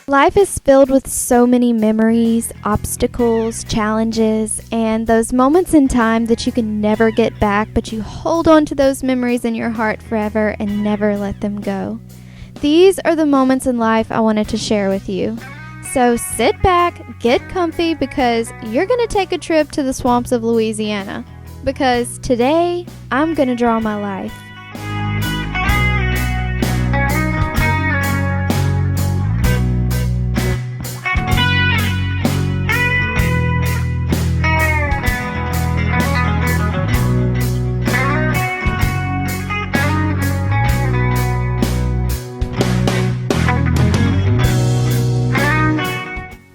Life is filled with so many memories, obstacles, challenges, and those moments in time that you can never get back, but you hold on to those memories in your heart forever and never let them go. These are the moments in life I wanted to share with you. So sit back, get comfy, because you're going to take a trip to the swamps of Louisiana. Because today, I'm going to draw my life.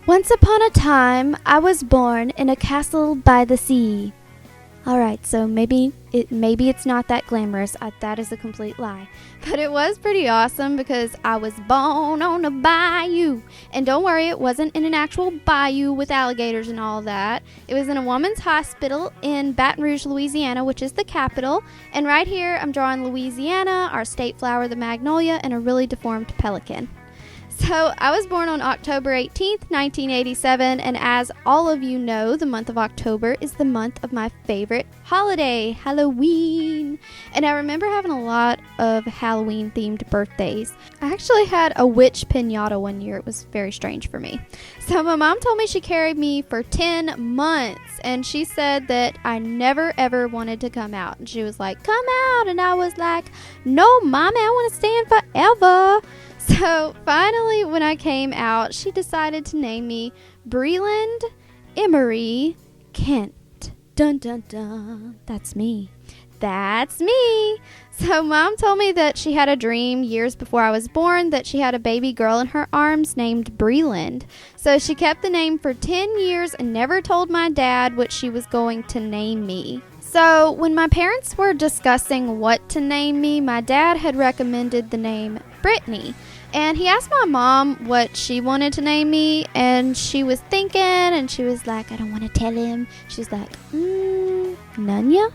Once upon a time, I was born in a castle by the sea. Alright, so maybe it's not that glamorous. That is a complete lie. But it was pretty awesome because I was born on a bayou. And don't worry, it wasn't in an actual bayou with alligators and all that. It was in a woman's hospital in Baton Rouge, Louisiana, which is the capital. And right here, I'm drawing Louisiana, our state flower, the magnolia, and a really deformed pelican. So I was born on October 18th, 1987, and as all of you know, the month of October is the month of my favorite holiday, Halloween. And I remember having a lot of Halloween-themed birthdays. I actually had a witch piñata one year. It was very strange for me. So my mom told me she carried me for 10 months, and she said that I never, ever wanted to come out. And she was like, "Come out," and I was like, "No, Mommy, I want to stay in forever." So finally, when I came out, she decided to name me Breland Emery Kent. Dun dun dun. That's me. That's me. So Mom told me that she had a dream years before I was born that she had a baby girl in her arms named Breland. So she kept the name for 10 years and never told my dad what she was going to name me. So when my parents were discussing what to name me, my dad had recommended the name Brittany. And he asked my mom what she wanted to name me, and she was thinking, and she was like, "I don't want to tell him." She's like, Nunya?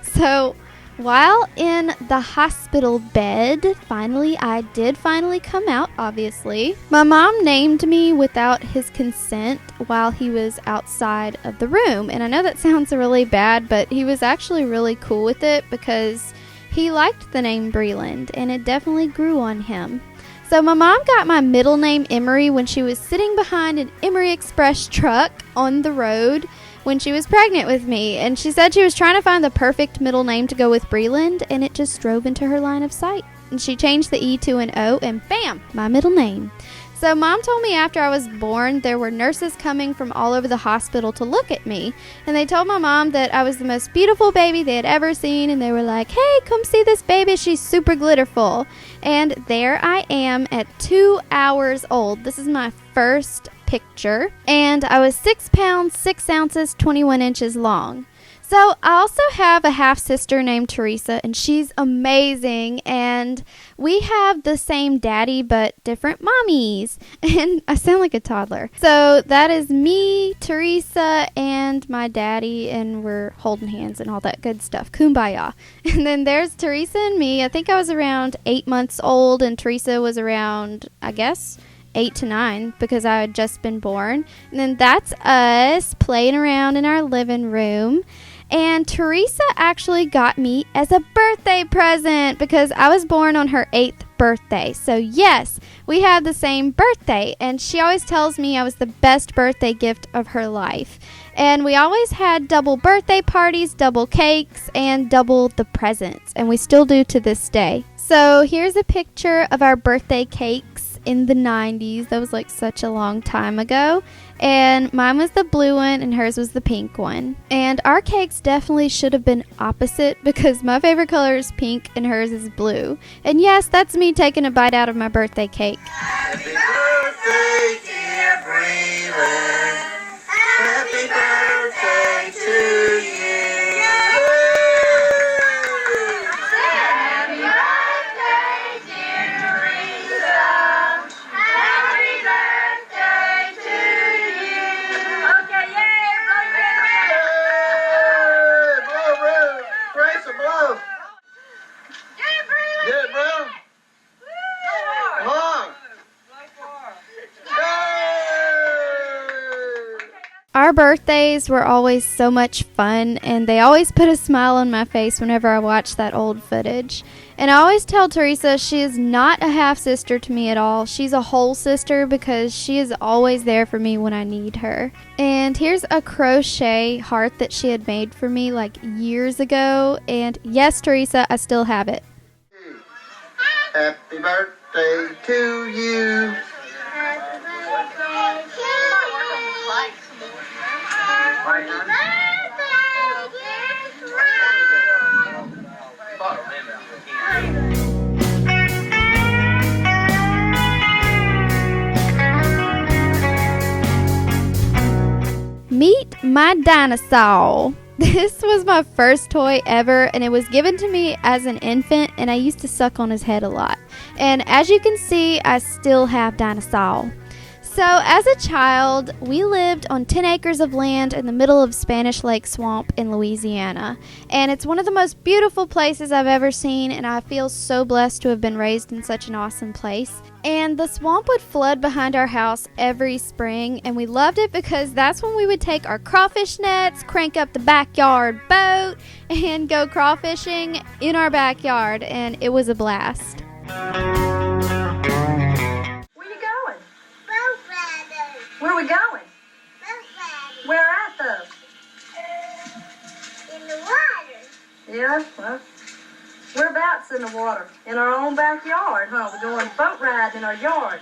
So while in the hospital bed, I did finally come out, obviously. My mom named me without his consent while he was outside of the room. And I know that sounds really bad, but he was actually really cool with it because he liked the name Breland, and it definitely grew on him. So my mom got my middle name Emery when she was sitting behind an Emery Express truck on the road when she was pregnant with me. And she said she was trying to find the perfect middle name to go with Breland, and it just drove into her line of sight. And she changed the E to an O, and bam, my middle name. So Mom told me after I was born, there were nurses coming from all over the hospital to look at me. And they told my mom that I was the most beautiful baby they had ever seen. And they were like, "Hey, come see this baby. She's super glitterful." And there I am at 2 hours old. This is my first picture. And I was 6 pounds, 6 ounces, 21 inches long. So I also have a half-sister named Teresa, and she's amazing, and we have the same daddy but different mommies, and I sound like a toddler. So that is me, Teresa, and my daddy, and we're holding hands and all that good stuff. Kumbaya. And then there's Teresa and me. I think I was around 8 months old, and Teresa was around, I guess, 8 to 9 because I had just been born. And then that's us playing around in our living room. And Teresa actually got me as a birthday present because I was born on her 8th birthday. So yes, we have the same birthday, and she always tells me I was the best birthday gift of her life. And we always had double birthday parties, double cakes, and double the presents, and we still do to this day. So here's a picture of our birthday cakes in the 90s. That was like such a long time ago. And mine was the blue one and hers was the pink one. And our cakes definitely should have been opposite because my favorite color is pink and hers is blue. And yes, that's me taking a bite out of my birthday cake. Happy birthday, dear Breland. Happy birthday to you. our birthdays were always so much fun, and they always put a smile on my face whenever I watch that old footage. And I always tell Teresa she is not a half-sister to me at all. She's a whole sister because she is always there for me when I need her. And here's a crochet heart that she had made for me like years ago. And yes, Teresa, I still have it. Happy birthday to you. Happy birthday to you. Meet my dinosaur. This was my first toy ever, and it was given to me as an infant, and I used to suck on his head a lot. And as you can see, I still have dinosaur. So as a child, we lived on 10 acres of land in the middle of Spanish Lake Swamp in Louisiana. And it's one of the most beautiful places I've ever seen, and I feel so blessed to have been raised in such an awesome place. And the swamp would flood behind our house every spring, and we loved it because that's when we would take our crawfish nets, crank up the backyard boat, and go crawfishing in our backyard, and it was a blast. Where are we going? Where at though? In the water. Yeah, well, whereabouts in the water? In our own backyard, huh? We're going boat riding in our yard.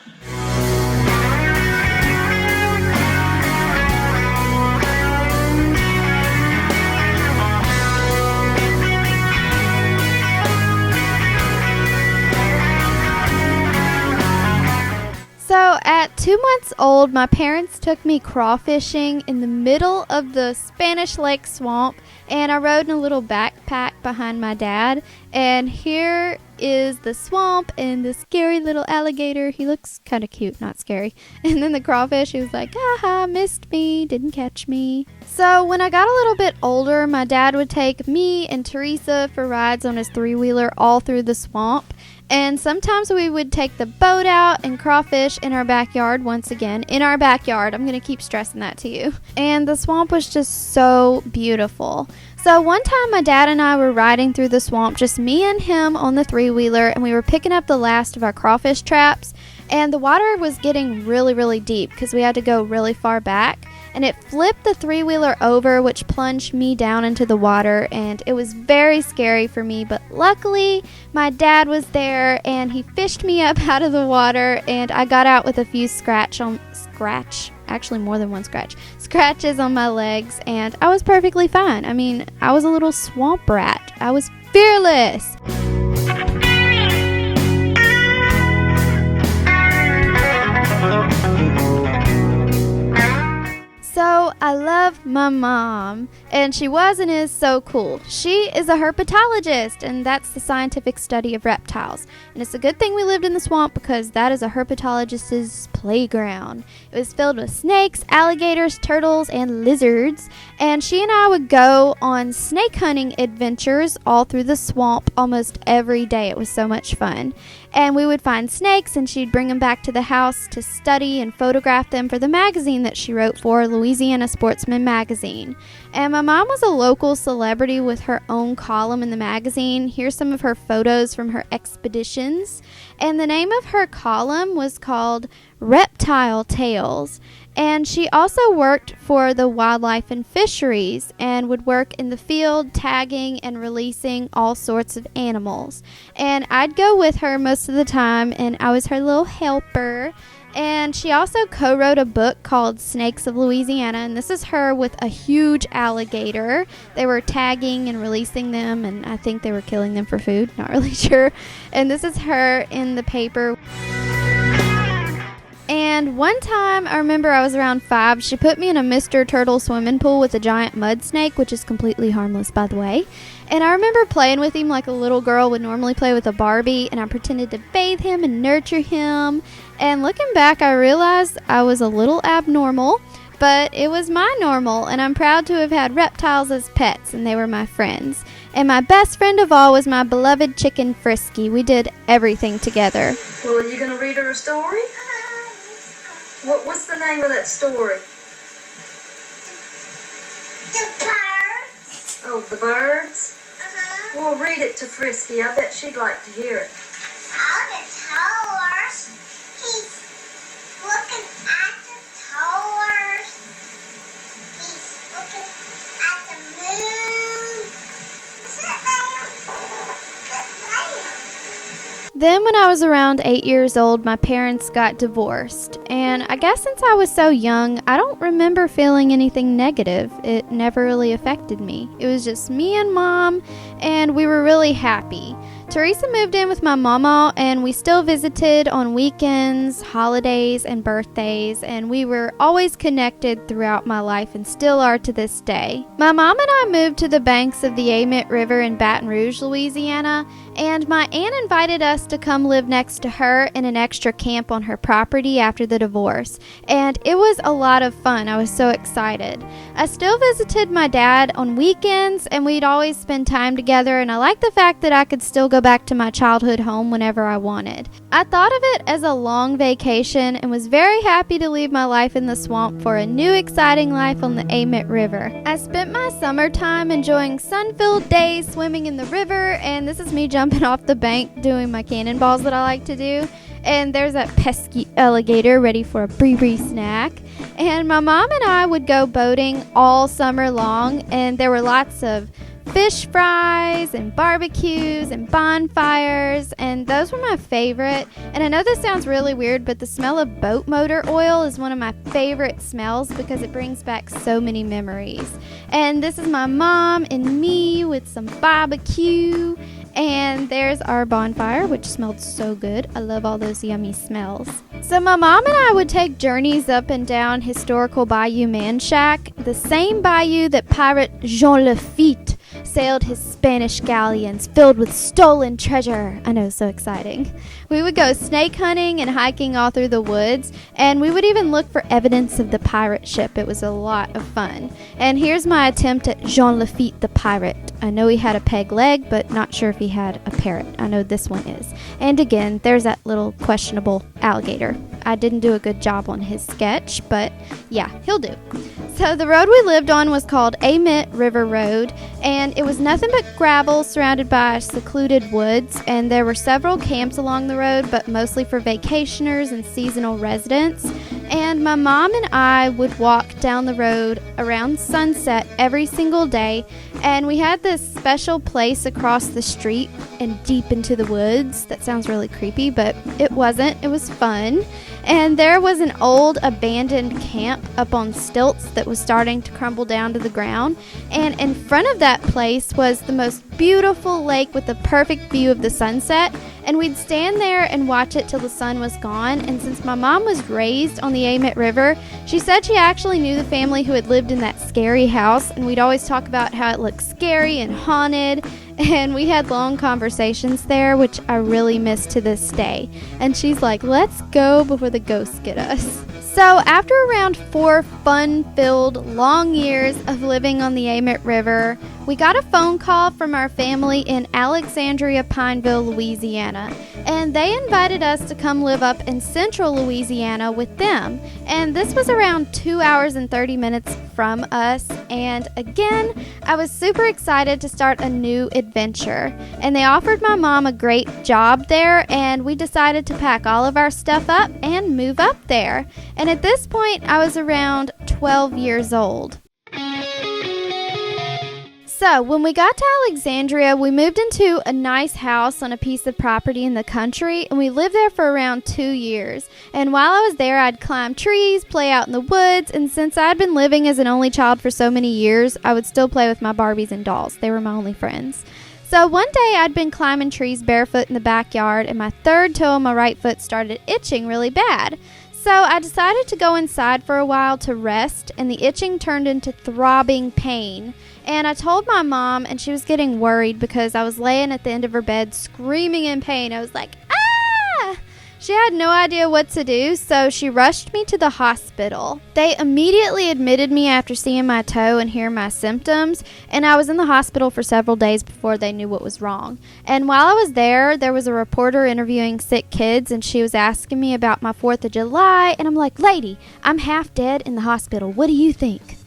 So at 2 months old, my parents took me crawfishing in the middle of the Spanish Lake Swamp, and I rode in a little backpack behind my dad. And here is the swamp and the scary little alligator. He looks kind of cute, not scary. And then the crawfish, he was like, haha, missed me, didn't catch me. So when I got a little bit older, my dad would take me and Teresa for rides on his three-wheeler all through the swamp. And sometimes we would take the boat out and crawfish in our backyard once again. In our backyard. I'm going to keep stressing that to you. And the swamp was just so beautiful. So one time my dad and I were riding through the swamp, just me and him on the three-wheeler, and we were picking up the last of our crawfish traps. And the water was getting really, really deep because we had to go really far back. And it flipped the three-wheeler over, which plunged me down into the water, and it was very scary for me. But luckily, my dad was there, and he fished me up out of the water, and I got out with a few actually more than one scratches on my legs, and I was perfectly fine. I mean, I was a little swamp rat. I was fearless. So I love my mom, and she was and is so cool. She is a herpetologist, and that's the scientific study of reptiles. And it's a good thing we lived in the swamp because that is a herpetologist's playground. It was filled with snakes, alligators, turtles, and lizards. And she and I would go on snake hunting adventures all through the swamp almost every day. It was so much fun. And we would find snakes, and she'd bring them back to the house to study and photograph them for the magazine that she wrote for, Louisiana Sportsman magazine. And my mom was a local celebrity with her own column in the magazine. Here's some of her photos from her expeditions. And the name of her column was called Reptile Tales. And she also worked for the wildlife and fisheries and would work in the field tagging and releasing all sorts of animals. And I'd go with her most of the time, and I was her little helper. And she also co-wrote a book called Snakes of Louisiana, and this is her with a huge alligator. They were tagging and releasing them, and I think they were killing them for food, not really sure. And this is her in the paper. And one time, I remember I was around 5, she put me in a Mr. Turtle swimming pool with a giant mud snake, which is completely harmless, by the way. And I remember playing with him like a little girl would normally play with a Barbie, and I pretended to bathe him and nurture him. And looking back, I realized I was a little abnormal, but it was my normal, and I'm proud to have had reptiles as pets, and they were my friends. And my best friend of all was my beloved chicken Frisky. We did everything together. Well, are you going to read her a story? What's the name of that story? The birds. Oh, the birds? Uh-huh. Well, read it to Frisky. I bet she'd like to hear it. Oh, the towers. He's looking at the towers. He's looking at the moon. Sit there. Sit there. Then, when I was around 8 years old, my parents got divorced. And I guess since I was so young, I don't remember feeling anything negative. It never really affected me. It was just me and Mom, and we were really happy. Teresa moved in with my mama, and we still visited on weekends, holidays, and birthdays, and we were always connected throughout my life and still are to this day. My mom and I moved to the banks of the Amite River in Baton Rouge, Louisiana, and my aunt invited us to come live next to her in an extra camp on her property after the divorce, and it was a lot of fun. I was so excited. I still visited my dad on weekends, and we'd always spend time together, and I liked the fact that I could still go back to my childhood home whenever I wanted. I thought of it as a long vacation and was very happy to leave my life in the swamp for a new exciting life on the Amite River. I spent my summertime enjoying sun-filled days swimming in the river, and this is me jumping off the bank doing my cannonballs that I like to do. And there's that pesky alligator ready for a brie snack. And my mom and I would go boating all summer long, and there were lots of fish fries and barbecues and bonfires, and those were my favorite. And I know this sounds really weird, but the smell of boat motor oil is one of my favorite smells because it brings back so many memories. And this is my mom and me with some barbecue, and there's our bonfire, which smelled so good. I love all those yummy smells. So my mom and I would take journeys up and down historical Bayou Manchac, the same bayou that pirate Jean Lafitte sailed his Spanish galleons filled with stolen treasure. I know, so exciting. We would go snake hunting and hiking all through the woods, and we would even look for evidence of the pirate ship. It was a lot of fun. And here's my attempt at Jean Lafitte the pirate. I know he had a peg leg, but not sure if he had a parrot. I know this one is. And again, there's that little questionable alligator. I didn't do a good job on his sketch, but yeah, he'll do. So the road we lived on was called Amite River Road, and it was nothing but gravel surrounded by secluded woods, and there were several camps along the road, but mostly for vacationers and seasonal residents. And my mom and I would walk down the road around sunset every single day, and we had this special place across the street and deep into the woods. That sounds really creepy, but it wasn't. It was fun. And there was an old abandoned camp up on stilts that was starting to crumble down to the ground. And in front of that place was the most beautiful lake with the perfect view of the sunset. And we'd stand there and watch it till the sun was gone. And since my mom was raised on the Amite River, she said she actually knew the family who had lived in that scary house. And we'd always talk about how it looked scary and haunted. And we had long conversations there, which I really miss to this day. And she's like, let's go before the ghosts get us. So after around 4 fun-filled long years of living on the Amite River, we got a phone call from our family in Alexandria, Pineville, Louisiana, and they invited us to come live up in central Louisiana with them. And this was around 2 hours and 30 minutes from us, and again, I was super excited to start a new adventure. And they offered my mom a great job there, and we decided to pack all of our stuff up and move up there. And at this point, I was around 12 years old. So, when we got to Alexandria, we moved into a nice house on a piece of property in the country, and we lived there for around 2 years. And while I was there, I'd climb trees, play out in the woods, and since I'd been living as an only child for so many years, I would still play with my Barbies and dolls. They were my only friends. So one day I'd been climbing trees barefoot in the backyard, and my third toe on my right foot started itching really bad. So I decided to go inside for a while to rest, and the itching turned into throbbing pain. And I told my mom, and she was getting worried because I was laying at the end of her bed screaming in pain. I was like, ah! She had no idea what to do, so she rushed me to the hospital. They immediately admitted me after seeing my toe and hearing my symptoms, and I was in the hospital for several days before they knew what was wrong. And while I was there was a reporter interviewing sick kids, and she was asking me about my 4th of July, and I'm like, lady, I'm half dead in the hospital. What do you think?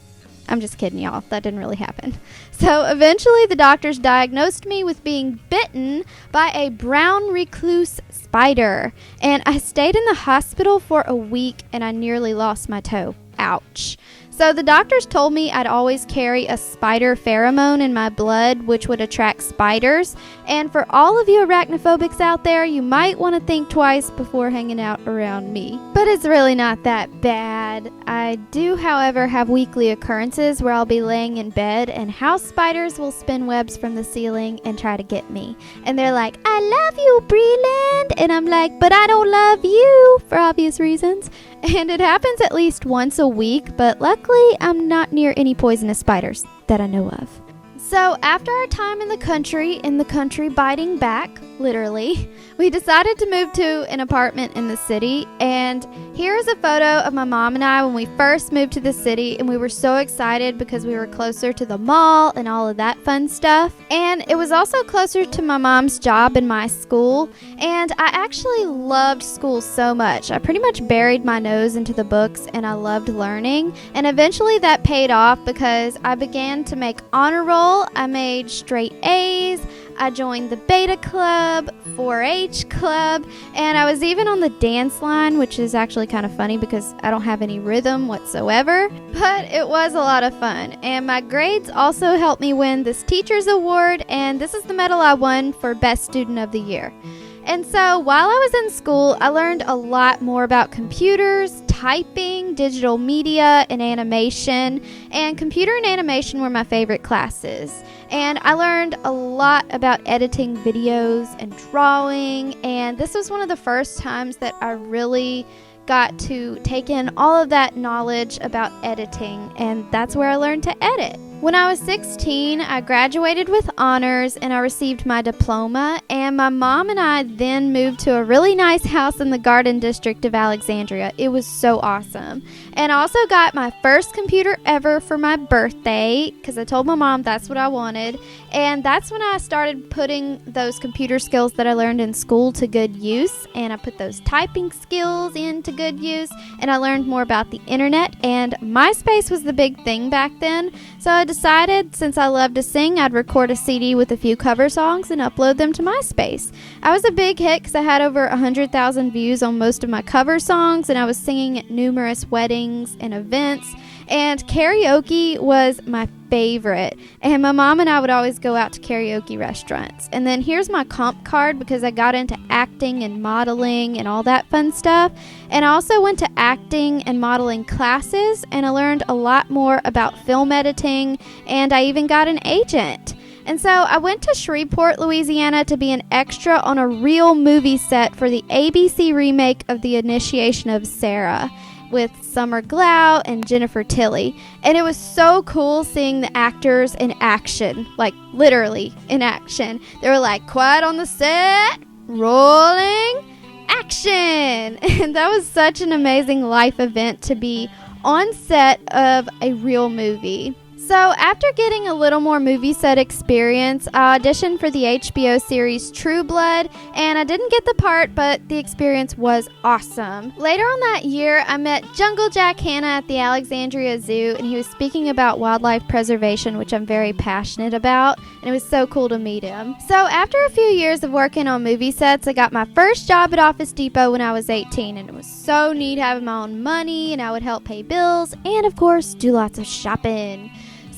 I'm just kidding, y'all. That didn't really happen. So eventually the doctors diagnosed me with being bitten by a brown recluse spider. And I stayed in the hospital for a week and I nearly lost my toe. Ouch. So the doctors told me I'd always carry a spider pheromone in my blood, which would attract spiders. And for all of you arachnophobics out there, you might want to think twice before hanging out around me. But it's really not that bad. I do, however, have weekly occurrences where I'll be laying in bed and house spiders will spin webs from the ceiling and try to get me. And they're like, I love you, Breland. And I'm like, but I don't love you, for obvious reasons. And it happens at least once a week, but luckily I'm not near any poisonous spiders that I know of. So after our time in the country biting back, literally, we decided to move to an apartment in the city. And here's a photo of my mom and I when we first moved to the city. And we were so excited because we were closer to the mall and all of that fun stuff. And it was also closer to my mom's job and my school. And I actually loved school so much. I pretty much buried my nose into the books and I loved learning. And eventually that paid off because I began to make honor roll. I made straight A's. I joined the beta club, 4-H club, and I was even on the dance line, which is actually kind of funny because I don't have any rhythm whatsoever, but it was a lot of fun. And my grades also helped me win this teacher's award, and this is the medal I won for Best Student of the Year. And so while I was in school, I learned a lot more about computers, typing, digital media, and animation. And computer and animation were my favorite classes. And I learned a lot about editing videos and drawing. And this was one of the first times that I really got to take in all of that knowledge about editing. And that's where I learned to edit. When I was 16, I graduated with honors and I received my diploma, and my mom and I then moved to a really nice house in the Garden District of Alexandria. It was so awesome. And I also got my first computer ever for my birthday because I told my mom that's what I wanted. And that's when I started putting those computer skills that I learned in school to good use, and I put those typing skills into good use, and I learned more about the internet, and MySpace was the big thing back then. So I decided, since I love to sing, I'd record a CD with a few cover songs and upload them to MySpace. I was a big hit because I had over 100,000 views on most of my cover songs, and I was singing at numerous weddings and events, and karaoke was my favorite. And my mom and I would always go out to karaoke restaurants. And then here's my comp card because I got into acting and modeling and all that fun stuff. And I also went to acting and modeling classes, and I learned a lot more about film editing, and I even got an agent. And so I went to Shreveport, Louisiana to be an extra on a real movie set for the ABC remake of The Initiation of Sarah with Summer Glau and Jennifer Tilly. And it was so cool seeing the actors in action, like literally in action. They were like, quiet on the set, rolling, action. And that was such an amazing life event to be on set of a real movie. So after getting a little more movie set experience, I auditioned for the HBO series True Blood, and I didn't get the part, but the experience was awesome. Later on that year, I met Jungle Jack Hanna at the Alexandria Zoo, and he was speaking about wildlife preservation, which I'm very passionate about, and it was so cool to meet him. So after a few years of working on movie sets, I got my first job at Office Depot when I was 18, and it was so neat having my own money, and I would help pay bills, and of course, do lots of shopping.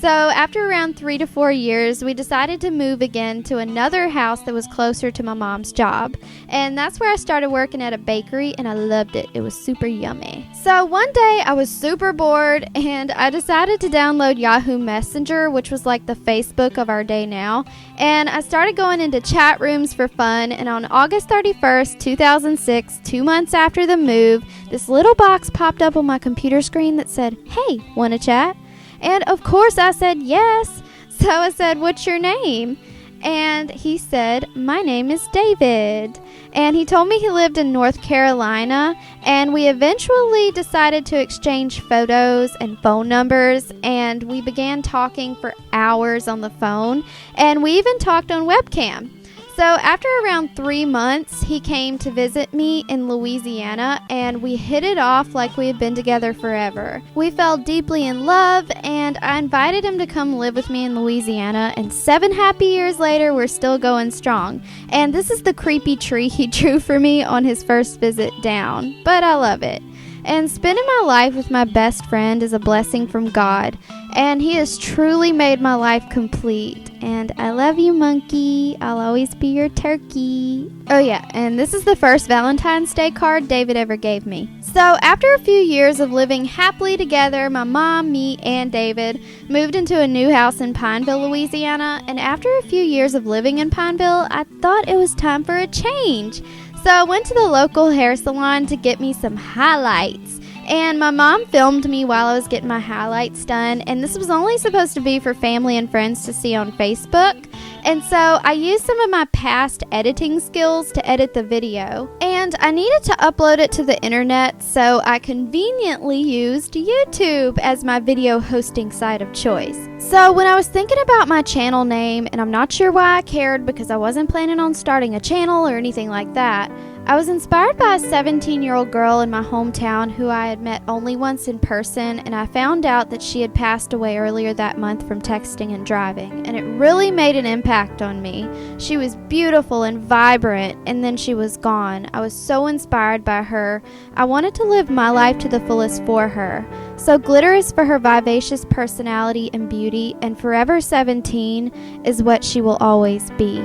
So after around 3 to 4 years, we decided to move again to another house that was closer to my mom's job. And that's where I started working at a bakery, and I loved it. It was super yummy. So one day I was super bored, and I decided to download Yahoo Messenger, which was like the Facebook of our day now. And I started going into chat rooms for fun. And on August 31st, 2006, 2 months after the move, this little box popped up on my computer screen that said, "Hey, wanna chat?" And of course I said yes. So I said, "What's your name?" And he said, "My name is David." And he told me he lived in North Carolina. And we eventually decided to exchange photos and phone numbers. And we began talking for hours on the phone. And we even talked on webcam. So after around 3 months, he came to visit me in Louisiana, and we hit it off like we had been together forever. We fell deeply in love, and I invited him to come live with me in Louisiana, and 7 happy years later, we're still going strong. And this is the creepy tree he drew for me on his first visit down, but I love it. And spending my life with my best friend is a blessing from God, and he has truly made my life complete. And I love you, monkey. I'll always be your turkey. Oh yeah, and this is the first Valentine's Day card David ever gave me. So after a few years of living happily together, my mom, me, and David moved into a new house in Pineville, Louisiana. And after a few years of living in Pineville, I thought it was time for a change. So I went to the local hair salon to get me some highlights. And my mom filmed me while I was getting my highlights done, and this was only supposed to be for family and friends to see on Facebook. And so I used some of my past editing skills to edit the video, and I needed to upload it to the internet, so I conveniently used YouTube as my video hosting site of choice. So when I was thinking about my channel name, and I'm not sure why I cared because I wasn't planning on starting a channel or anything like that, I was inspired by a 17-year-old girl in my hometown who I had met only once in person, and I found out that she had passed away earlier that month from texting and driving, and it really made an impact on me. She was beautiful and vibrant, and then she was gone. I was so inspired by her. I wanted to live my life to the fullest for her. So glitter is for her vivacious personality and beauty, and Forever 17 is what she will always be.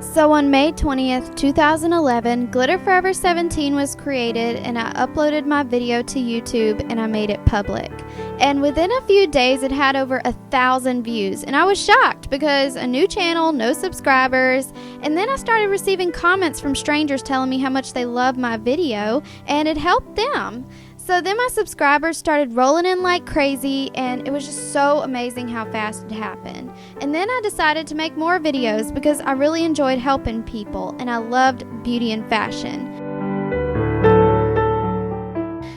So on May 20th, 2011, Glitter Forever 17 was created, and I uploaded my video to YouTube and I made it public. And within a few days, it had over 1,000 views, and I was shocked because a new channel, no subscribers, and then I started receiving comments from strangers telling me how much they loved my video and it helped them. So then my subscribers started rolling in like crazy, and it was just so amazing how fast it happened. And then I decided to make more videos because I really enjoyed helping people, and I loved beauty and fashion.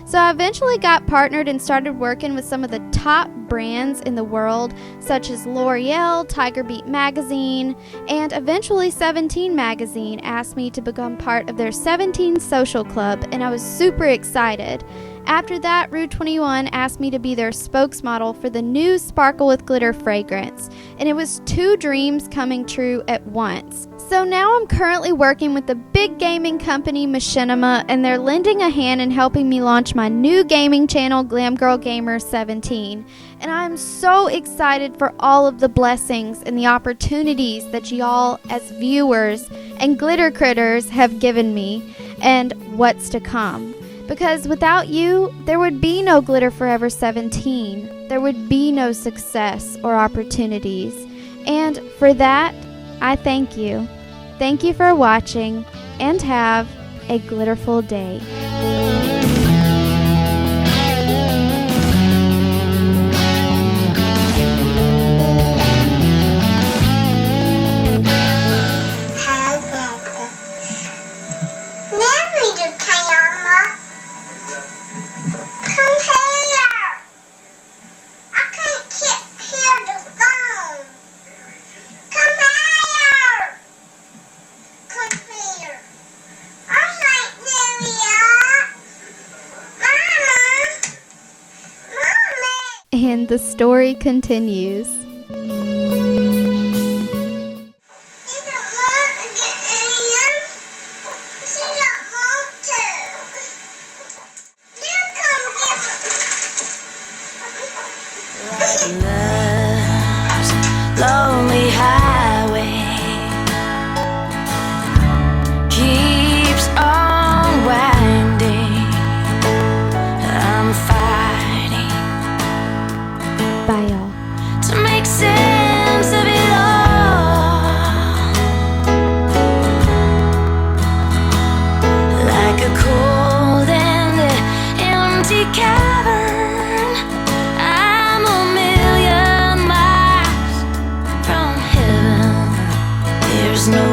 So I eventually got partnered and started working with some of the top brands in the world, such as L'Oreal, Tiger Beat Magazine, and eventually 17 Magazine asked me to become part of their 17 Social Club, and I was super excited. After that, Rue 21 asked me to be their spokesmodel for the new Sparkle with Glitter fragrance, and it was 2 dreams coming true at once. So now I'm currently working with the big gaming company Machinima, and they're lending a hand in helping me launch my new gaming channel, Glam Girl Gamer 17. And I'm so excited for all of the blessings and the opportunities that y'all as viewers and glitter critters have given me and what's to come. Because without you, there would be no Glitter Forever 17. There would be no success or opportunities. And for that, I thank you. Thank you for watching, and have a glitterful day. And the story continues. Lonely highway keeps on winding. I'm fighting Bye, y'all. to make sense of it all, like a cold and empty cavern. I'm a million miles from heaven. There's no